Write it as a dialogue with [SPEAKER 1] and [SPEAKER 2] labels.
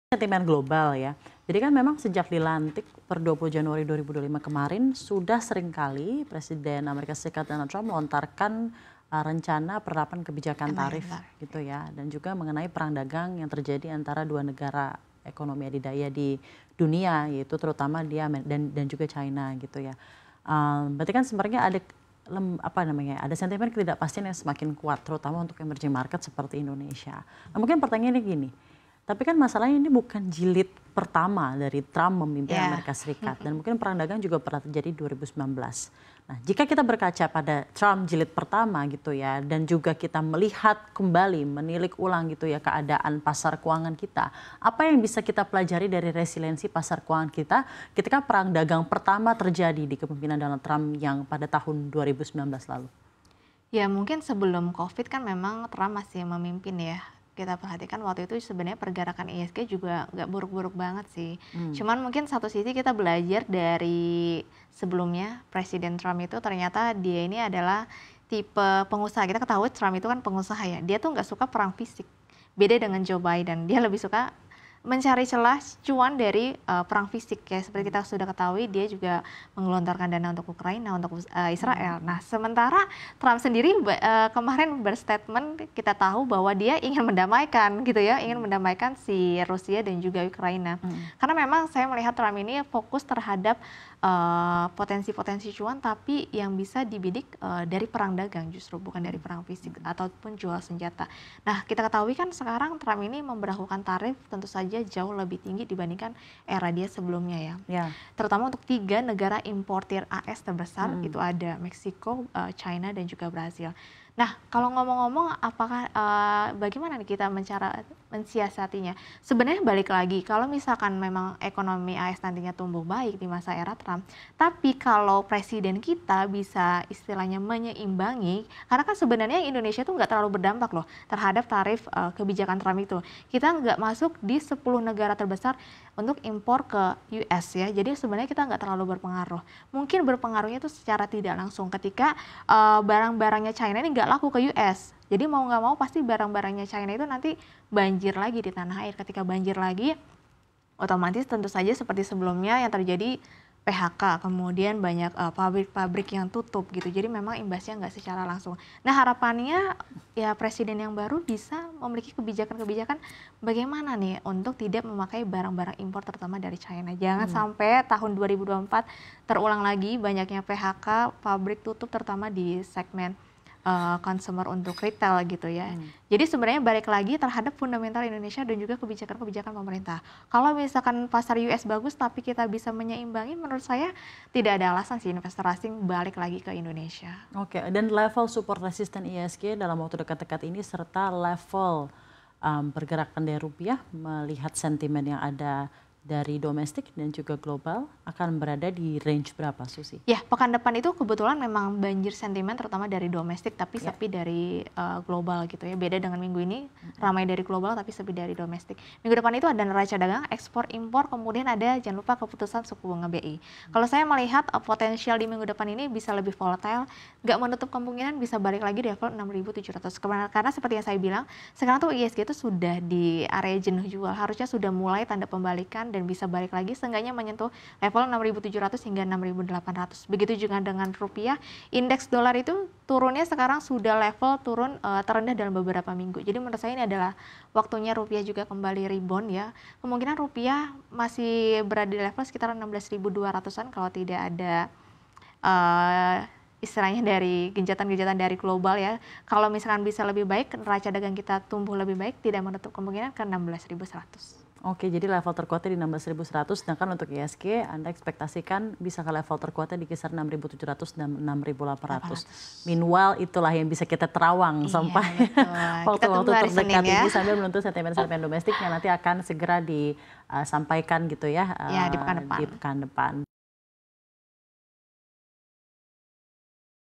[SPEAKER 1] Sentimen global ya. Jadi kan memang sejak dilantik per 20 Januari 2025 kemarin sudah seringkali Presiden Amerika Serikat Donald Trump melontarkan rencana penerapan kebijakan tarif gitu ya. Dan juga mengenai perang dagang yang terjadi antara dua negara ekonomi adidaya di dunia, yaitu terutama dia dan juga China gitu ya. Berarti kan sebenarnya ada sentimen ketidakpastian yang semakin kuat terutama untuk emerging market seperti Indonesia. Nah, mungkin pertanyaannya gini. Tapi kan masalahnya ini bukan jilid pertama dari Trump memimpin Amerika Serikat. Dan mungkin perang dagang juga pernah terjadi 2019. Nah, jika kita berkaca pada Trump jilid pertama gitu ya, dan juga kita melihat kembali, menilik ulang gitu ya keadaan pasar keuangan kita. Apa yang bisa kita pelajari dari resiliensi pasar keuangan kita ketika perang dagang pertama terjadi di kepemimpinan Donald Trump yang pada tahun 2019 lalu?
[SPEAKER 2] Ya mungkin sebelum COVID kan memang Trump masih memimpin ya. Kita perhatikan waktu itu sebenarnya pergerakan ISG juga nggak buruk-buruk banget sih. Cuman mungkin satu sisi kita belajar dari sebelumnya Presiden Trump itu ternyata dia ini adalah tipe pengusaha. Kita ketahui Trump itu kan pengusaha ya. Dia tuh nggak suka perang fisik. Beda dengan Joe Biden. Dia lebih suka mencari celah cuan dari perang fisik ya, seperti kita sudah ketahui dia juga menggelontorkan dana untuk Ukraina, untuk Israel. Nah, sementara Trump sendiri kemarin berstatement kita tahu bahwa dia ingin mendamaikan gitu ya, ingin mendamaikan si Rusia dan juga Ukraina. Karena memang saya melihat Trump ini fokus terhadap potensi-potensi cuan tapi yang bisa dibidik dari perang dagang justru bukan dari perang fisik ataupun jual senjata. Nah, kita ketahui kan sekarang Trump ini memberlakukan tarif tentu saja jauh lebih tinggi dibandingkan era dia sebelumnya ya. Terutama untuk 3 negara importir AS terbesar itu ada Meksiko, China dan juga Brazil. Nah, kalau ngomong-ngomong apakah bagaimana nih kita mensiasatinya? Sebenarnya balik lagi, kalau misalkan memang ekonomi AS nantinya tumbuh baik di masa era Trump, tapi kalau presiden kita bisa istilahnya menyeimbangi, karena kan sebenarnya Indonesia tuh nggak terlalu berdampak loh terhadap tarif kebijakan Trump itu. Kita nggak masuk di 10 negara terbesar untuk impor ke US ya, jadi sebenarnya kita nggak terlalu berpengaruh. Mungkin berpengaruhnya itu secara tidak langsung ketika barang-barangnya China ini nggak laku ke US. Jadi mau nggak mau pasti barang-barangnya China itu nanti banjir lagi di tanah air. Ketika banjir lagi, otomatis tentu saja seperti sebelumnya yang terjadi PHK, kemudian banyak pabrik-pabrik yang tutup gitu. Jadi memang imbasnya nggak secara langsung. Nah harapannya ya presiden yang baru bisa memiliki kebijakan-kebijakan bagaimana nih untuk tidak memakai barang-barang impor terutama dari China. Jangan sampai tahun 2024 terulang lagi banyaknya PHK, pabrik tutup terutama di segmen consumer untuk retail gitu ya. Jadi sebenarnya balik lagi terhadap fundamental Indonesia dan juga kebijakan-kebijakan pemerintah. Kalau misalkan pasar US bagus tapi kita bisa menyeimbangi, menurut saya tidak ada alasan sih investor asing balik lagi ke Indonesia.
[SPEAKER 1] Oke, dan level support resisten ISG dalam waktu dekat-dekat ini serta level pergerakan dari rupiah melihat sentimen yang ada dari domestik dan juga global akan berada di range berapa, Susi?
[SPEAKER 2] Ya, pekan depan itu kebetulan memang banjir sentimen terutama dari domestik tapi sepi dari global gitu ya. Beda dengan minggu ini ramai dari global tapi sepi dari domestik. Minggu depan itu ada neraca dagang, ekspor, impor, kemudian ada jangan lupa keputusan suku bunga BI. Kalau saya melihat potensial di minggu depan ini bisa lebih volatile, nggak menutup kemungkinan bisa balik lagi di level 6.700. Karena seperti yang saya bilang, sekarang tuh ISG itu sudah di area jenuh jual, harusnya sudah mulai tanda pembalikan dan bisa balik lagi seenggaknya menyentuh level 6.700 hingga 6.800. Begitu juga dengan rupiah, indeks dolar itu turunnya sekarang sudah level turun terendah dalam beberapa minggu. Jadi menurut saya ini adalah waktunya rupiah juga kembali rebound ya. Kemungkinan rupiah masih berada di level sekitar 16.200-an kalau tidak ada istilahnya dari genjatan-genjatan dari global ya. Kalau misalkan bisa lebih baik, neraca dagang kita tumbuh lebih baik, tidak menutup kemungkinan ke 16.100.
[SPEAKER 1] Oke, jadi level terkuatnya di 16.100, sedangkan untuk ISG Anda ekspektasikan bisa ke level terkuatnya di kisar 6.700 dan 6.800. Meanwhile itulah yang bisa kita terawang sampai waktu-waktu terdekat ini sambil menentu sentimen-sentimen domestik yang nanti akan segera disampaikan gitu ya,
[SPEAKER 2] di pekan depan.